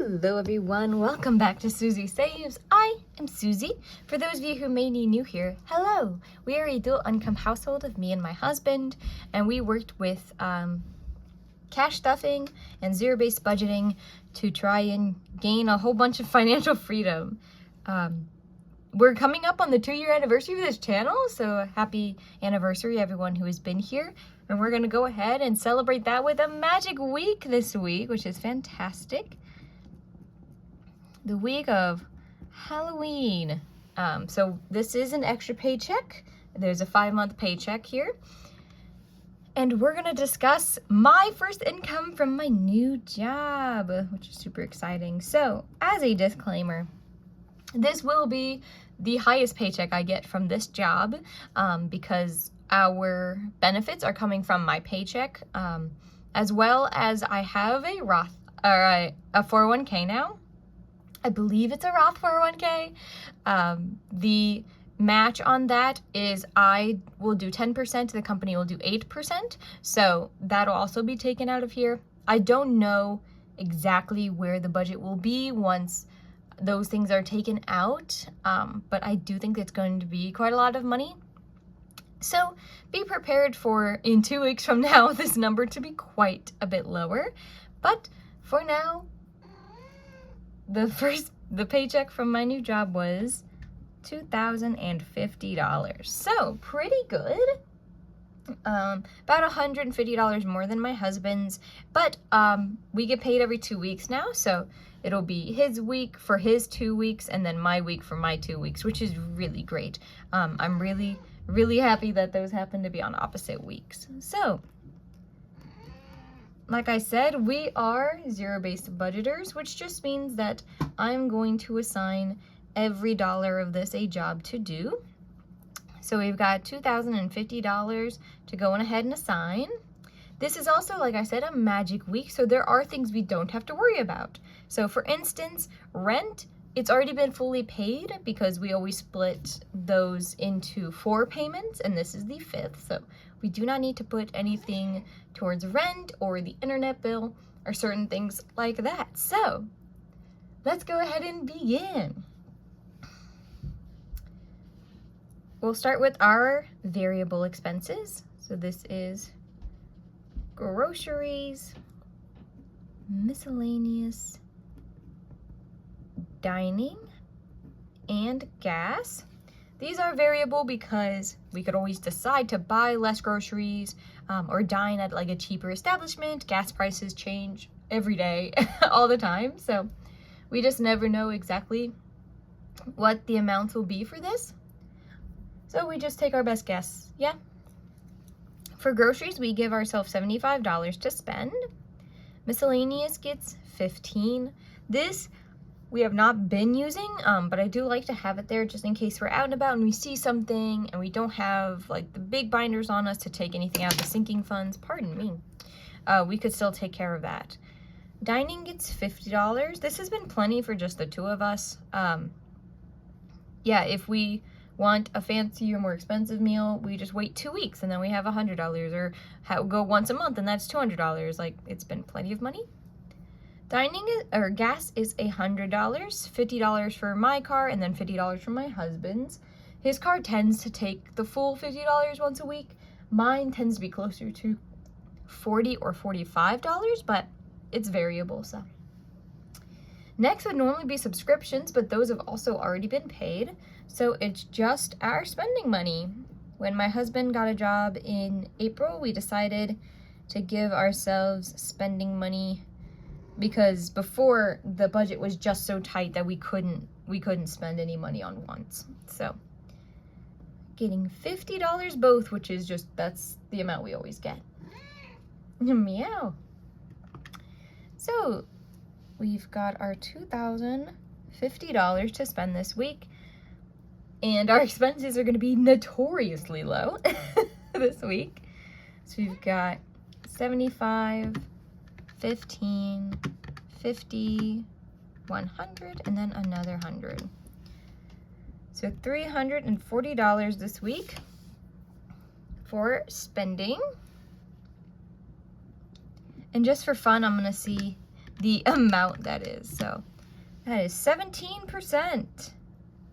Hello everyone, welcome back to Susie Saves. I am Susie. For those of you who may be new here, hello. We are a dual income household of me and my husband, and we worked with cash stuffing and zero-based budgeting to try and gain a whole bunch of financial freedom. We're coming up on the 2-year anniversary of this channel, so happy anniversary everyone who has been here. And we're gonna go ahead and celebrate that with a magic week this week, which is fantastic. The week of Halloween. So this is an extra paycheck. There's a 5-month paycheck here. And we're gonna discuss my first income from my new job, which is super exciting. So as a disclaimer, this will be the highest paycheck I get from this job because our benefits are coming from my paycheck, as well as I have a Roth or a 401k now. I believe it's a Roth 401k. The match on that is I will do 10%, the company will do 8%. So that'll also be taken out of here. I don't know exactly where the budget will be once those things are taken out, but I do think it's going to be quite a lot of money. So be prepared for in 2 weeks from now this number to be quite a bit lower. But for now, the paycheck from my new job was $2,050. So pretty good. About $150 more than my husband's, but we get paid every 2 weeks now, so it'll be his week for his 2 weeks and then my week for my 2 weeks, which is really great. I'm really happy that those happen to be on opposite weeks. So like I said, we are zero-based budgeters, which just means that I'm going to assign every dollar of this a job to do. So we've got $2,050 to go on ahead and assign. This is also, like I said, a magic week, so there are things we don't have to worry about. So for instance, rent, it's already been fully paid because we always split those into 4 payments, and this is the 5th. So we do not need to put anything towards rent or the internet bill or certain things like that. So let's go ahead and begin. We'll start with our variable expenses. So this is groceries, miscellaneous, dining, and gas. These are variable because we could always decide to buy less groceries or dine at like a cheaper establishment. Gas prices change every day, all the time. So we just never know exactly what the amounts will be for this. So we just take our best guess, yeah? For groceries, we give ourselves $75 to spend. Miscellaneous gets $15. This we have not been using, but I do like to have it there just in case we're out and about and we see something and we don't have like the big binders on us to take anything out of the sinking funds. Pardon me. We could still take care of that. Dining gets $50. This has been plenty for just the 2 of us. Yeah, if we want a fancier, more expensive meal, we just wait 2 weeks and then we have $100, or go once a month and that's $200. Like, it's been plenty of money. Dining or gas is $100, $50 for my car and then $50 for my husband's. His car tends to take the full $50 once a week. Mine tends to be closer to $40 or $45, but it's variable. So next would normally be subscriptions, but those have also already been paid. So it's just our spending money. When my husband got a job in April, we decided to give ourselves spending money because before the budget was just so tight that we couldn't spend any money on once. So getting $50 both, which is just, that's the amount we always get. Meow. So we've got our $2,050 to spend this week, and our expenses are going to be notoriously low this week. So we've got 75, 15, 50, 100, and then another 100. So $340 this week for spending. And just for fun, I'm gonna see the amount that is. So that is 17%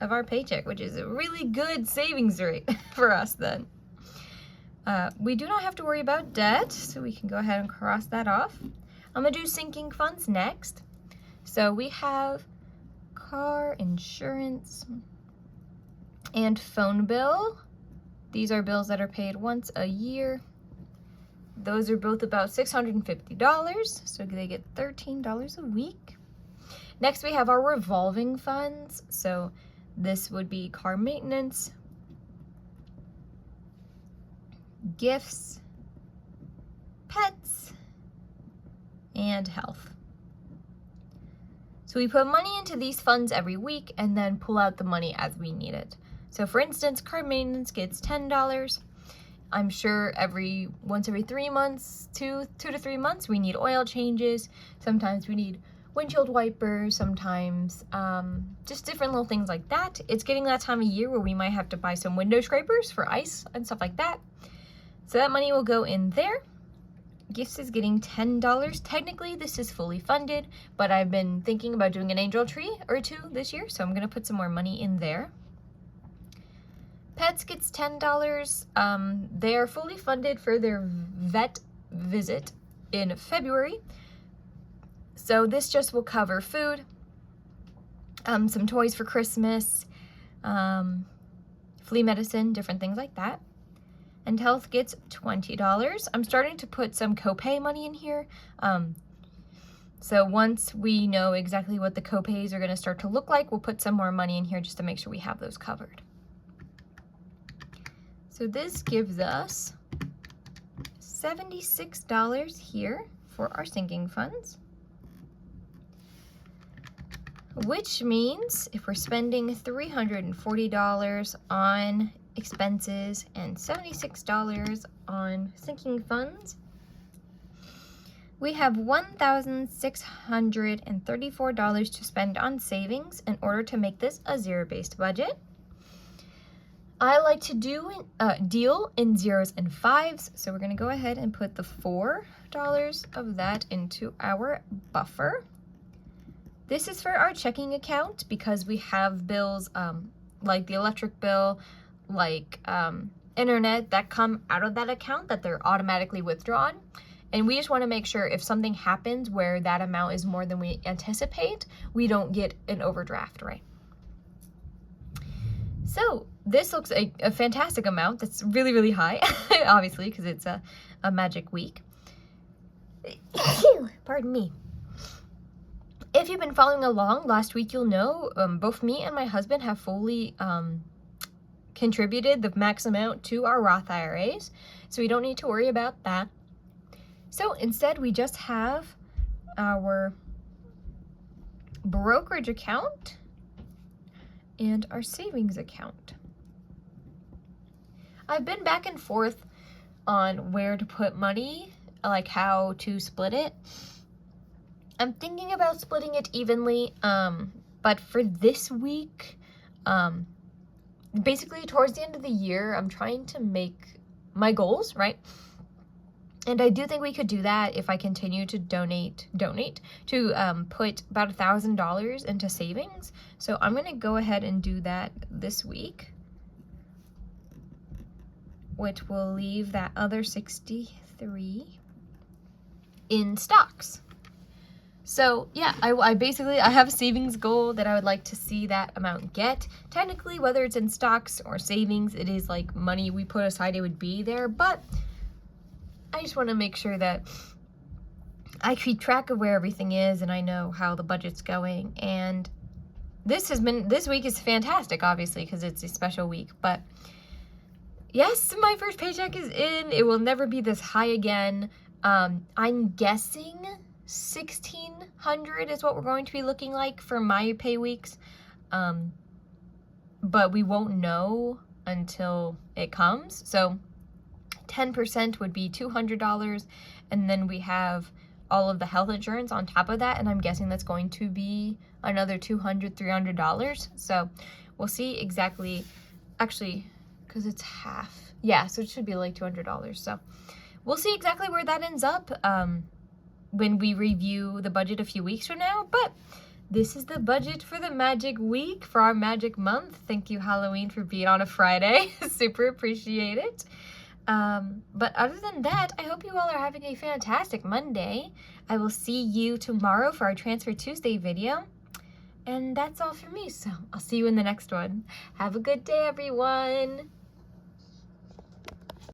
of our paycheck, which is a really good savings rate for us then. We do not have to worry about debt, so we can go ahead and cross that off. I'm going to do sinking funds next. So we have car insurance and phone bill. These are bills that are paid once a year. Those are both about $650, so they get $13 a week. Next, we have our revolving funds. So this would be car maintenance, gifts, pets, and health. So we put money into these funds every week and then pull out the money as we need it. So for instance, car maintenance gets $10. I'm sure once every 3 months, 2 to 3 months, we need oil changes. Sometimes we need windshield wipers, sometimes just different little things like that. It's getting that time of year where we might have to buy some window scrapers for ice and stuff like that. So that money will go in there. Gifts is getting $10. Technically, this is fully funded, but I've been thinking about doing an angel tree or two this year, so I'm going to put some more money in there. Pets gets $10. They are fully funded for their vet visit in February. So this just will cover food, some toys for Christmas, flea medicine, different things like that. And health gets $20. I'm starting to put some copay money in here. So once we know exactly what the copays are going to start to look like, we'll put some more money in here just to make sure we have those covered. So this gives us $76 here for our sinking funds, which means if we're spending $340 on expenses and $76 on sinking funds, we have $1,634 to spend on savings in order to make this a zero-based budget. I like to do deal in zeros and fives, so we're going to go ahead and put the $4 of that into our buffer. This is for our checking account because we have bills like the electric bill, like internet, that come out of that account that they're automatically withdrawn. And we just want to make sure if something happens where that amount is more than we anticipate, we don't get an overdraft, right? So this looks a fantastic amount. That's really, really high, obviously, because it's a magic week. Pardon me. If you've been following along, last week you'll know both me and my husband have fully contributed the max amount to our Roth IRAs, so we don't need to worry about that. So instead, we just have our brokerage account and our savings account. I've been back and forth on where to put money, like how to split it. I'm thinking about splitting it evenly, but for this week, basically towards the end of the year, I'm trying to make my goals, right? And I do think we could do that if I continue to donate to put about $1,000 into savings. So I'm going to go ahead and do that this week, which will leave that other 63 in stocks. So yeah, I basically have a savings goal that I would like to see that amount get. Technically, whether it's in stocks or savings, it is like money we put aside, it would be there, but I just want to make sure that I keep track of where everything is and I know how the budget's going. And this week is fantastic, obviously, because it's a special week. But yes, my first paycheck is in. It will never be this high again. I'm guessing $1,600 is what we're going to be looking like for my pay weeks. But we won't know until it comes. So 10% would be $200, and then we have all of the health insurance on top of that, and I'm guessing that's going to be another $200, $300. So we'll see exactly, actually, because it's half. Yeah, so it should be like $200. So we'll see exactly where that ends up. when we review the budget a few weeks from now, but this is the budget for the magic week, for our magic month. Thank you, Halloween, for being on a Friday. Super appreciate it. But other than that, I hope you all are having a fantastic Monday. I will see you tomorrow for our Transfer Tuesday video. And that's all for me, so I'll see you in the next one. Have a good day, everyone.